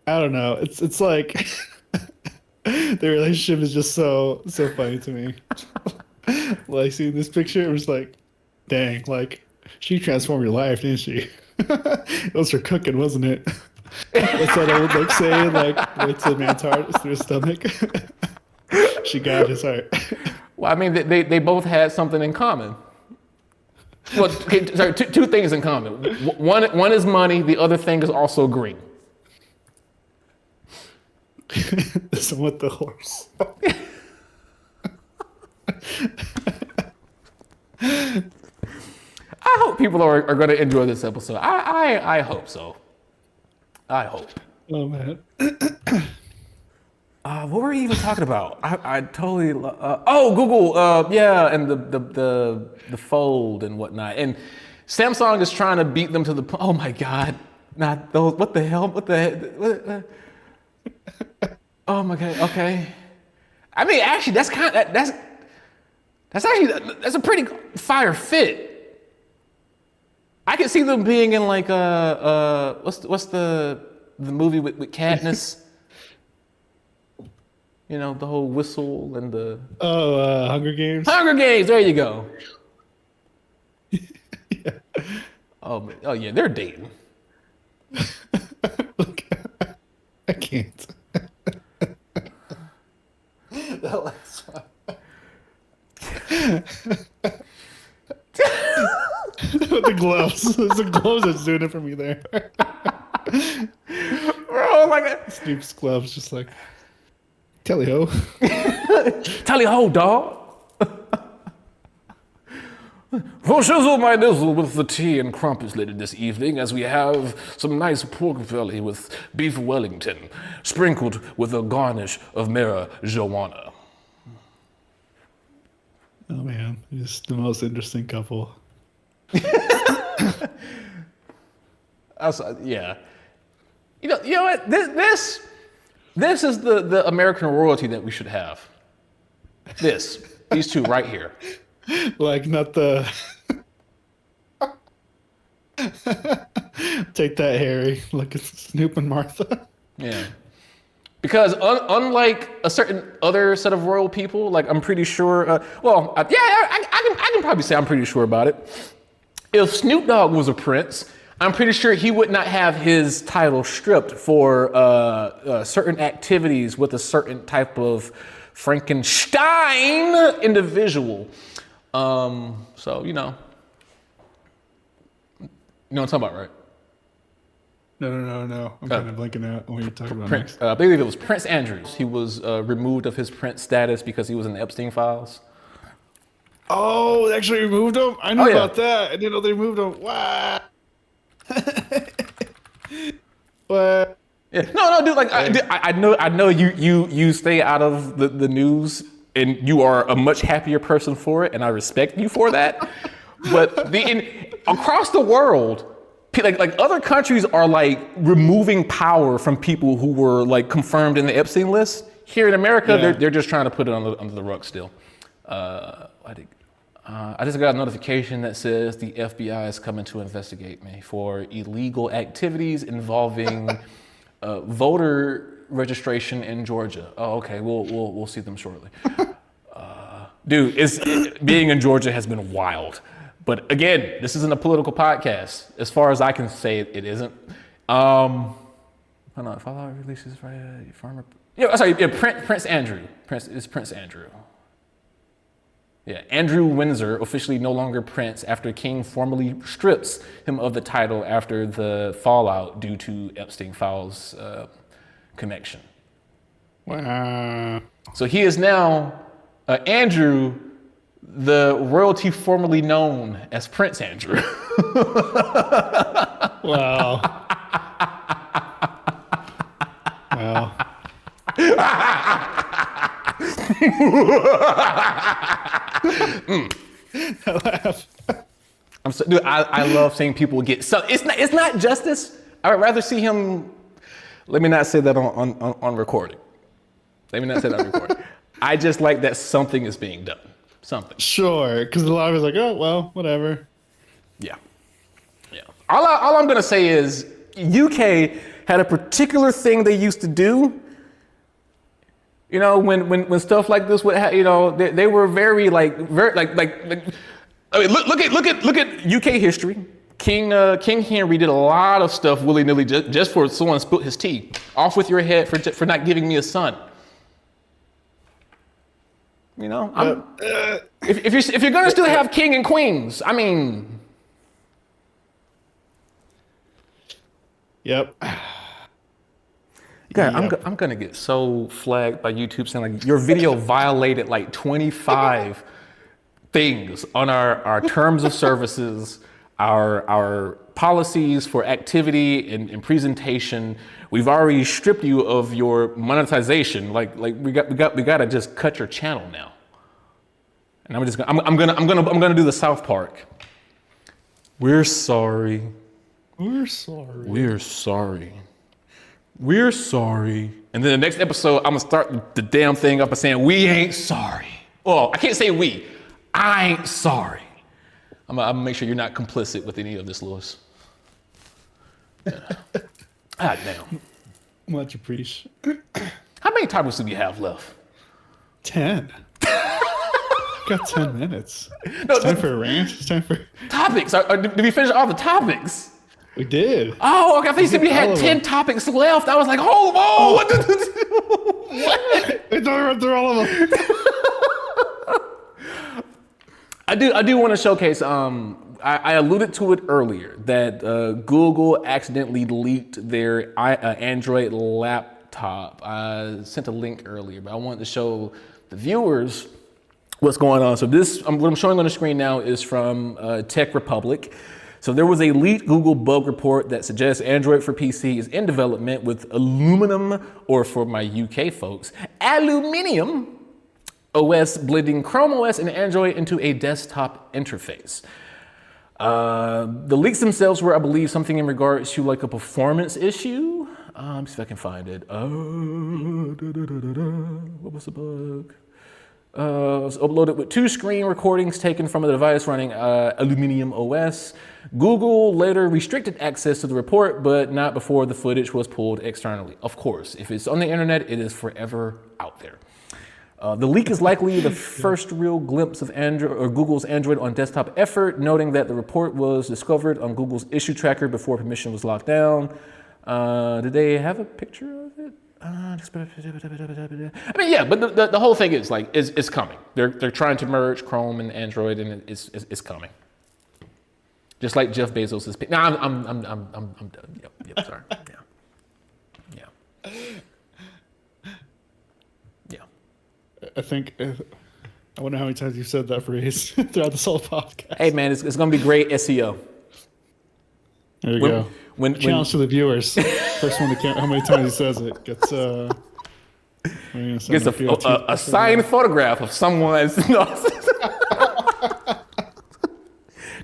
I don't know. It's like the relationship is just so funny to me. Like seeing this picture, it was like, dang, like she transformed your life, didn't she? It was her cooking, wasn't it? What's that old like saying? Like, what's a man's heart is through his stomach. She got his heart. Well, I mean, they both had something in common. Well, sorry, two things in common. One is money. The other thing is also green. This one with the horse. I hope people are going to enjoy this episode. I hope so. I hope. Oh man. What were we even talking about? I totally. Google. Yeah, and the fold and whatnot. And Samsung is trying to beat them to the. Oh my God! Not those. What the hell? What the? Oh my God. Okay. I mean, actually, that's a pretty fire fit. I could see them being in like what's the movie with Katniss? You know, the whole whistle and the Hunger Games. Hunger Games. There you go. Yeah. Oh yeah, they're dating. Look, I can't. That last one. The gloves. It's the gloves that's doing it for me there. Bro, like Snoop's gloves, just like tally ho. Tally ho, dog. For shizzle my nizzle with the tea and crumpets later this evening, as we have some nice pork belly with beef Wellington, sprinkled with a garnish of marijuana. Oh man, it's the most interesting couple. Yeah. You know what? This is the American royalty that we should have. These two right here. Like not the. Take that, Harry. Look at Snoop and Martha. Yeah. Because unlike a certain other set of royal people, like I'm pretty sure, I can probably say I'm pretty sure about it. If Snoop Dogg was a prince, I'm pretty sure he would not have his title stripped for certain activities with a certain type of Frankenstein individual. So, you know what I'm talking about, right? No. I'm kind of blanking out when you're talking about Prince, I believe it was Prince Andrews. He was removed of his prince status because he was in the Epstein files. Oh, they actually removed him? I knew about that. I didn't know they removed him. Wow. What? Yeah. No, dude. Like, I know you stay out of the news, and you are a much happier person for it, and I respect you for that. But across the world, like other countries are like removing power from people who were like confirmed in the Epstein list. Here in America, they're just trying to put it under the rug still. I just got a notification that says the FBI is coming to investigate me for illegal activities involving voter registration in Georgia. Oh, okay. We'll see them shortly. Dude, being in Georgia has been wild. But again, this isn't a political podcast. As far as I can say, it isn't. Hold on, Fallout releases farmer. Yeah, sorry, Prince Andrew. Prince Andrew. Yeah, Andrew Windsor, officially no longer Prince after King formally strips him of the title after the fallout due to Epstein files connection. Wow. So he is now Andrew, the royalty formerly known as Prince Andrew. Wow. Wow. Dude, I love seeing people get so it's not justice. I would rather see him. Let me not say that on recording. Let me not say that on recording. I just like that something is being done. Something. Sure, because a lot of it's like, oh well, whatever. Yeah. All I'm gonna say is UK had a particular thing they used to do. You know, when stuff like this would happen, you know, they were very like. I mean, look at UK history. King Henry did a lot of stuff willy nilly just for someone spilt his tea. Off with your head for not giving me a son. You know, if you're gonna still have king and queens, I mean. Yep. God, I'm gonna get so flagged by YouTube saying like your video violated like 25 things on our terms of services, our policies for activity and presentation. We've already stripped you of your monetization. Like we gotta just cut your channel now. And I'm gonna do the South Park. We're sorry. We're sorry. We're sorry. We're sorry. And then the next episode, I'm gonna start the damn thing up by saying, we ain't sorry. Well, I can't say we. I ain't sorry. I'm gonna make sure you're not complicit with any of this, Lewis. Yeah. God damn. Much appreciated. How many topics do we have left? 10. Got 10 minutes. It's time for a rant. It's time for topics. Did we finish all the topics? We did. Oh, okay. I thought you said we had 10 topics left. I was like, whoa. What? We thought we went through all of them. I do want to showcase. I alluded to it earlier that Google accidentally leaked their Android laptop. I sent a link earlier, but I wanted to show the viewers what's going on. So what I'm showing on the screen now is from Tech Republic. So there was a leaked Google bug report that suggests Android for PC is in development with aluminum, or for my UK folks, aluminium OS blending Chrome OS and Android into a desktop interface. The leaks themselves were, I believe, something in regards to like a performance issue. Let me see if I can find it. What was the bug? It was uploaded with 2 screen recordings taken from a device running Aluminium OS. Google later restricted access to the report, but not before the footage was pulled externally. Of course, if it's on the internet, it is forever out there. The leak is likely the first real glimpse of Google's Android on desktop effort, noting that the report was discovered on Google's issue tracker before permission was locked down. Did they have a picture of it? I mean, yeah, but the whole thing is like it's coming. They're trying to merge Chrome and Android, and it's coming. Just like Jeff Bezos is. No, I'm done. Yep. Sorry. Yeah. I think. I wonder how many times you've said that phrase throughout this whole podcast. Hey man, it's gonna be great SEO. There you go. Challenge to the viewers. First one to count how many times he says it gets a signed photograph of someone's.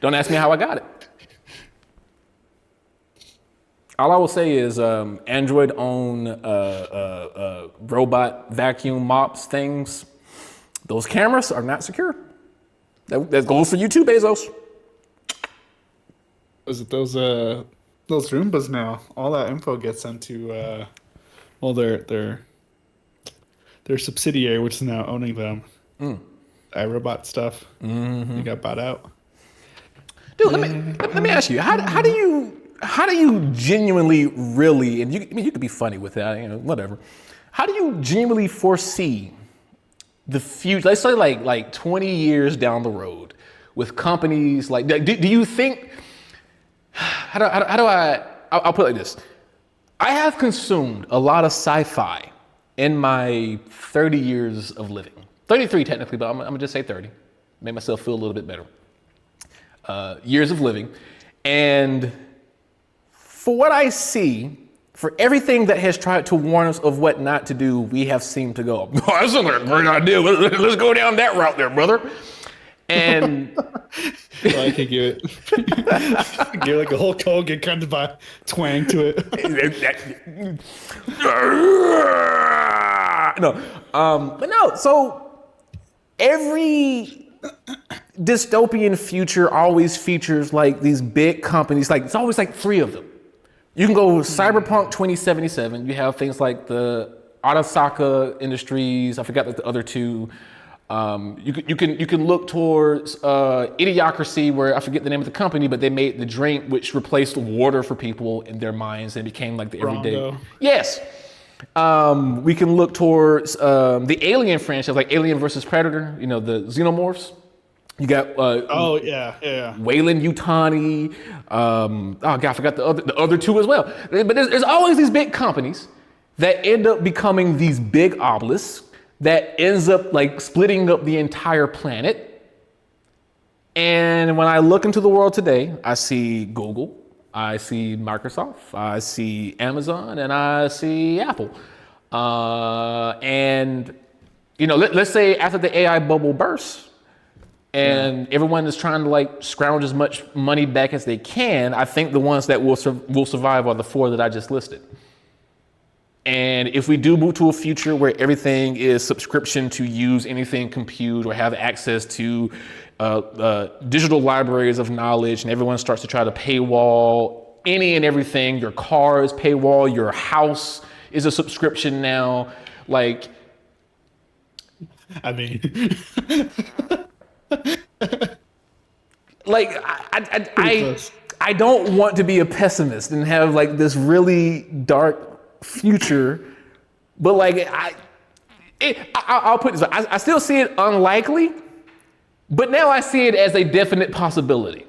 Don't ask me how I got it. All I will say is Android own robot vacuum mops things. Those cameras are not secure. That goes for you too, Bezos. Was it those Roombas now? All that info gets sent to well their subsidiary, which is now owning them. iRobot stuff. They got bought out. Dude, let me ask you, how do you genuinely really, and you could be funny with that, whatever. How do you genuinely foresee the future? Let's say like 20 years down the road with companies like, do you think, I'll put it like this. I have consumed a lot of sci-fi in my 30 years of living. 33 technically, but I'm gonna just say 30. Make myself feel a little bit better. Years of living. And for what I see, for everything that has tried to warn us of what not to do, we have seemed to go, oh, that sounds like a great idea. Let's go down that route there, brother. And I could give it give like a whole Hogan kind of twang to it. But no, so every dystopian future always features like these big companies, like it's always like 3 of them. You can go Cyberpunk 2077. You have things like the Arasaka Industries. I forgot like the other 2. You can look towards Idiocracy, where I forget the name of the company, but they made the drink which replaced water for people in their minds and became like the everyday. Rondo. Yes. We can look towards the Alien franchise, like Alien versus Predator. The Xenomorphs. You got Wayland Yutani. Oh God, I forgot the other 2 as well. But there's always these big companies that end up becoming these big obelisks that ends up like splitting up the entire planet. And when I look into the world today, I see Google, I see Microsoft, I see Amazon, and I see Apple. And let's say after the AI bubble bursts, and everyone is trying to like scrounge as much money back as they can, I think the ones that will survive are the 4 that I just listed. And if we do move to a future where everything is subscription to use anything compute or have access to digital libraries of knowledge, and everyone starts to try to paywall any and everything, your car is paywall, your house is a subscription now, like. I mean. Like, I don't want to be a pessimist and have like this really dark future, but like I'll put it this way. I still see it unlikely, but now I see it as a definite possibility.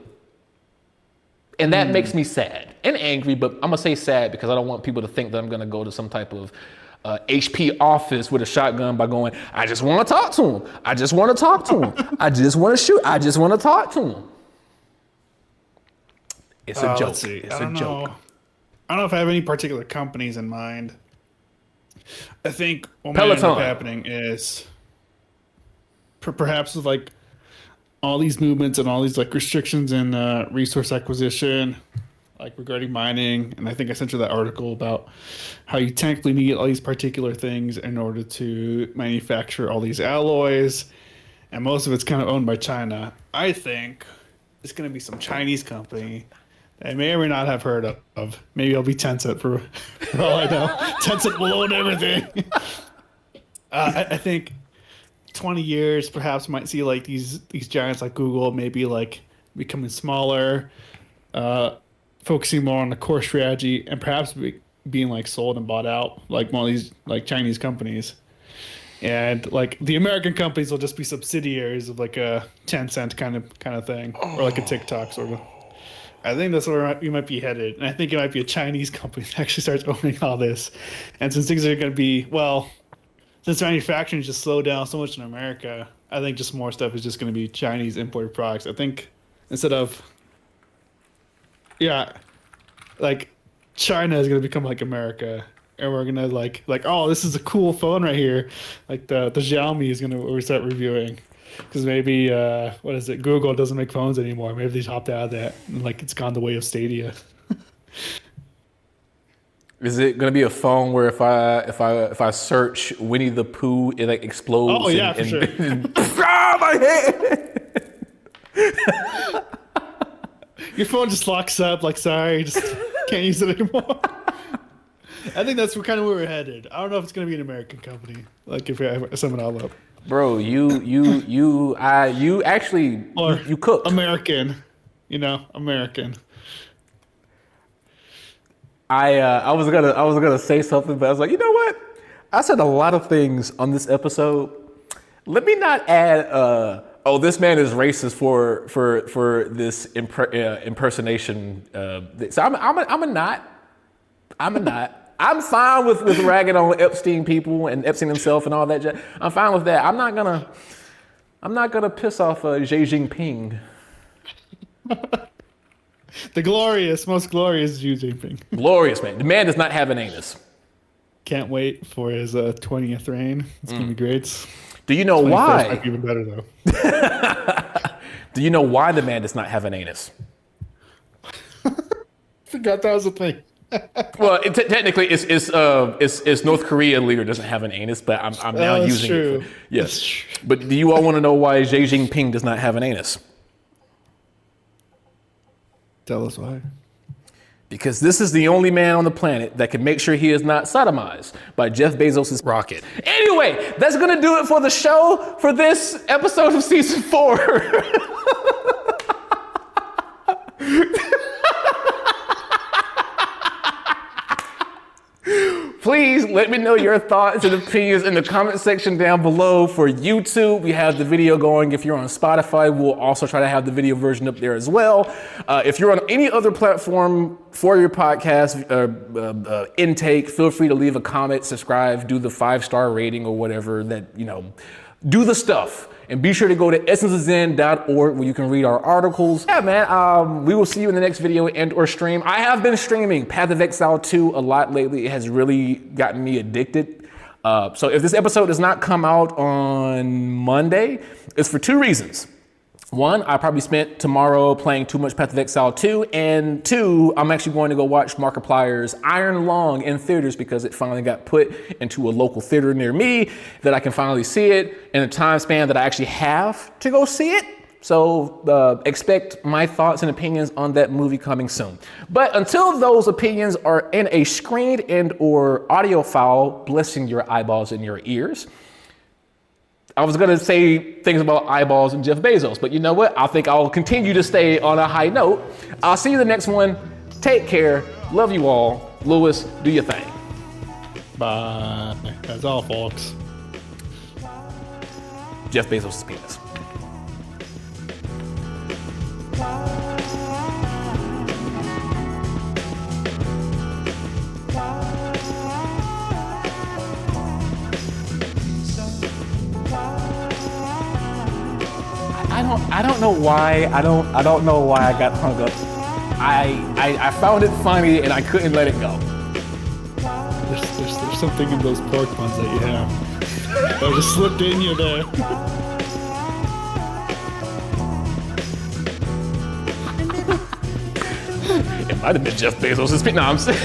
And that makes me sad and angry, but I'm gonna say sad because I don't want people to think that I'm gonna go to some type of HP office with a shotgun by going, I just want to talk to him. I just want to talk to him. I just want to shoot. I just want to talk to him. It's a joke. It's a joke. I don't know if I have any particular companies in mind. I think what might end up happening is perhaps with like all these movements and all these like restrictions in resource acquisition, like regarding mining. And I think I sent you that article about how you technically need all these particular things in order to manufacture all these alloys. And most of it's kind of owned by China. I think it's going to be some Chinese company I may or may not have heard of. Maybe it'll be Tencent for all I know. Tencent will own everything. I think 20 years perhaps might see like these giants like Google maybe like becoming smaller, focusing more on the core strategy, and perhaps being like sold and bought out like one of these like Chinese companies. And like the American companies will just be subsidiaries of like a Tencent kind of thing, or like a TikTok sort of. I think that's where we might be headed. And I think it might be a Chinese company that actually starts owning all this. And since things are going to be, well, since manufacturing just slowed down so much in America, I think just more stuff is just going to be Chinese imported products. I think instead of, like China is going to become like America. And we're going to like, oh, this is a cool phone right here. Like the Xiaomi is going to start reviewing. Because maybe, what is it? Google doesn't make phones anymore. Maybe they hopped out of that, and like it's gone the way of Stadia. Is it gonna be a phone where if I search Winnie the Pooh, it like explodes? Oh yeah, for sure. My head. Your phone just locks up, like, sorry, just can't use it anymore. I think that's kind of where we're headed. I don't know if it's going to be an American company, like if I sum it all up. Bro, you actually, Or you cooked. American, American. I was gonna say something, but I was like, you know what? I said a lot of things on this episode. Let me not add. Oh, this man is racist for this impersonation. So I'm a not. I'm fine with ragging on Epstein people and Epstein himself and all that. I'm fine with that. I'm not gonna piss off Xi Jinping. The most glorious Xi Jinping. Glorious man. The man does not have an anus. Can't wait for his 20th reign. It's gonna be great. Do you know why? Might be even better though. Do you know why the man does not have an anus? Forgot that was a thing. Well, technically, it's North Korea leader doesn't have an anus, but I'm now using true. it. Yes, but do you all want to know why Xi Jinping does not have an anus? Tell us why. Because this is the only man on the planet that can make sure he is not sodomized by Jeff Bezos' rocket. Anyway, that's gonna do it for the show for this episode of season 4. Please let me know your thoughts and opinions in the comment section down below. For YouTube, we have the video going. If you're on Spotify, we'll also try to have the video version up there as well. If you're on any other platform for your podcast intake, feel free to leave a comment, subscribe, do the 5-star rating or whatever that, do the stuff. And be sure to go to essenceofzen.org where you can read our articles. Yeah, man, we will see you in the next video and or stream. I have been streaming Path of Exile 2 a lot lately. It has really gotten me addicted. So if this episode does not come out on Monday, it's for 2 reasons. 1, I probably spent tomorrow playing too much Path of Exile 2, and 2, I'm actually going to go watch Markiplier's Iron Lung in theaters because it finally got put into a local theater near me that I can finally see it in a time span that I actually have to go see it. So expect my thoughts and opinions on that movie coming soon. But until those opinions are in a screened and or audio file blessing your eyeballs and your ears, I was gonna say things about eyeballs and Jeff Bezos, but you know what? I think I'll continue to stay on a high note. I'll see you in the next one. Take care. Love you all. Lewis, do your thing. Bye. That's all, folks. Jeff Bezos' penis. I don't know why. I don't know why I got hung up. I found it funny and I couldn't let it go. There's something in those pork buns that you have. That just slipped in you there. It might have been Jeff Bezos' penis. No, I'm saying.